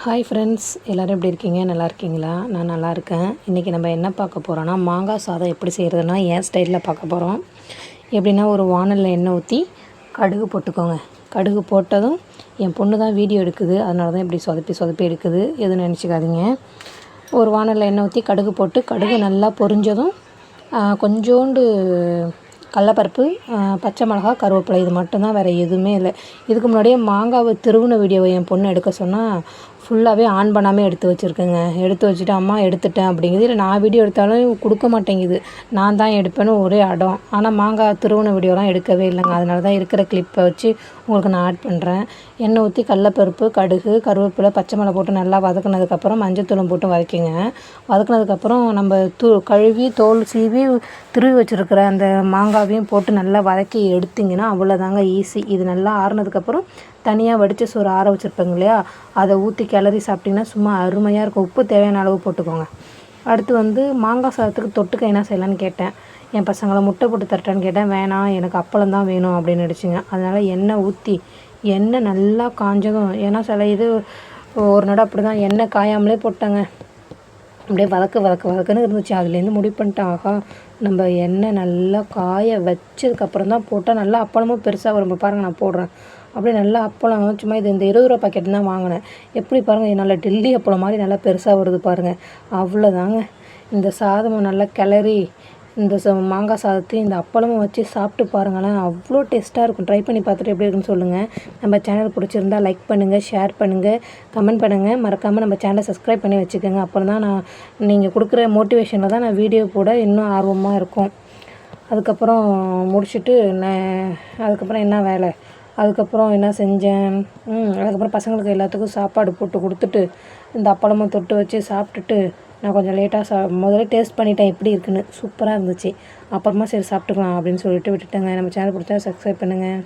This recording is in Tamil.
ஹாய் ஃப்ரெண்ட்ஸ், எல்லோரும் எப்படி இருக்கீங்க? நல்லா இருக்கீங்களா? நான் நல்லா இருக்கேன். இன்றைக்கி நம்ம என்ன பார்க்க போகிறோன்னா, மாங்காய் சாதம் எப்படி செய்கிறதுனா என் ஸ்டைலில் பார்க்க போகிறோம். எப்படின்னா, ஒரு வானலில் எண்ணெய் ஊற்றி கடுகு போட்டுக்கோங்க. கடுகு போட்டதும் என் பொண்ணு தான் வீடியோ எடுக்குது, அதனால தான் இப்படி சொதப்பி எடுக்குது, எதுவும் நினச்சிக்காதீங்க. ஒரு வானலில் எண்ணெய் ஊற்றி கடுகு போட்டு கடுகு நல்லா பொரிஞ்சதும் கொஞ்சோண்டு கடலப்பருப்பு, பச்சை மிளகா, கருவேப்பிலை, இது மட்டும்தான், வேறு எதுவுமே இல்லை. இதுக்கு முன்னாடியே மாங்காவை திருவின வீடியோவை என் பொண்ணு எடுக்க சொன்னால் ஃபுல்லாகவே ஆன் பண்ணாமல் எடுத்து வச்சுருக்கேங்க. எடுத்து வச்சுட்டு அம்மா எடுத்துட்டேன் அப்படிங்குது. இல்லை, நான் வீடியோ எடுத்தாலும் கொடுக்க மாட்டேங்குது, நான் தான் எடுப்பேன்னு ஒரே அடம். ஆனால் மாங்காய் திருவின வீடியோலாம் எடுக்கவே இல்லைங்க. அதனால தான் இருக்கிற கிளிப்பை வச்சு உங்களுக்கு நான் ஆட் பண்ணுறேன். எண்ணெய் ஊற்றி கடலப்பருப்பு, கடுகு, கருவேப்பிலை, பச்சை மிளகா போட்டு நல்லா வதக்குனதுக்கப்புறம் மஞ்சத்தூளும் போட்டு வதக்கிங்க. வதக்குனதுக்கப்புறம் நம்ம கழுவி தோல் சீவி திருவி வச்சுருக்கிற அந்த மாங்காவையும் போட்டு நல்லா வதக்கி எடுத்திங்கன்னா அவ்வளோதாங்க, ஈஸி. இது நல்லா ஆறுனதுக்கப்புறம் தனியாக வடித்த சோறு ஆற வச்சுருப்பேங்க இல்லையா, அதை ஊற்றி கிளறி சாப்பிட்டிங்கன்னா சும்மா அருமையாக இருக்கும். உப்பு தேவையான அளவு போட்டுக்கோங்க. அடுத்து மாங்காய் சாதத்துக்கு தொட்டுக்க என்ன செய்யலான்னு கேட்டேன். என் பசங்களை முட்டை போட்டு தரட்டான்னு கேட்டேன். வேணாம், எனக்கு அப்பளம் தான் வேணும் அப்படின்னு நினச்சிங்க. அதனால் எண்ணெய் நல்லா காஞ்சதும், ஏன்னா சில இது ஒரு நட அப்படி தான் எண்ணெய் காயாமலே போட்டாங்க. அப்படியே வதக்குன்னு இருந்துச்சு. அதுலேருந்து முடிவு பண்ணிட்டேன், ஆகா, நம்ம எண்ணெய் நல்லா காய வச்சதுக்கப்புறம் தான் போட்டால் நல்லா அப்பளமும் பெருசாக வரும். பாருங்கள், நான் போடுறேன். அப்படியே நல்லா அப்பளம் சும்மா இது இந்த 20 ரூபா பாக்கெட் தான் வாங்கினேன். எப்படி பாருங்கள், நல்லா டெல்லி அப்பளம் மாதிரி நல்லா பெருசாக வருது பாருங்கள். அவ்வளோதாங்க. இந்த சாதமும் நல்லா கிளறி இந்த மாங்காய் சாதத்தையும் இந்த அப்பளமும் வச்சு சாப்பிட்டு பாருங்களேன், அவ்வளோ டேஸ்ட்டாக இருக்கும். ட்ரை பண்ணி பார்த்துட்டு எப்படி இருக்குன்னு சொல்லுங்கள். நம்ம சேனல் பிடிச்சிருந்தா லைக் பண்ணுங்கள், ஷேர் பண்ணுங்கள், கமெண்ட் பண்ணுங்கள். மறக்காமல் நம்ம சேனலை சப்ஸ்கிரைப் பண்ணி வச்சுக்கோங்க. அப்புறம் தான் நீங்கள் கொடுக்குற மோட்டிவேஷனில் தான் நான் வீடியோ போட இன்னும் ஆர்வமாக இருக்கும். அதுக்கப்புறம் முடிச்சுட்டு அதுக்கப்புறம் என்ன வேலை, அதுக்கப்புறம் என்ன செஞ்சேன், அதுக்கப்புறம் பசங்களுக்கு எல்லாத்துக்கும் சாப்பாடு போட்டு கொடுத்துட்டு இந்த அப்பளமும் தொட்டு வச்சு சாப்பிட்டுட்டு நான் கொஞ்சம் லேட்டாக முதல்ல டேஸ்ட் பண்ணிட்டேன் எப்படி இருக்குன்னு. சூப்பராக இருந்துச்சு. அப்புறமா சரி சாப்பிட்டுக்கலாம் அப்படின்னு சொல்லிட்டு விட்டுட்டேங்க. நம்ம சேனல் பிடிச்சா சப்ஸ்கிரைப் பண்ணுங்கள்.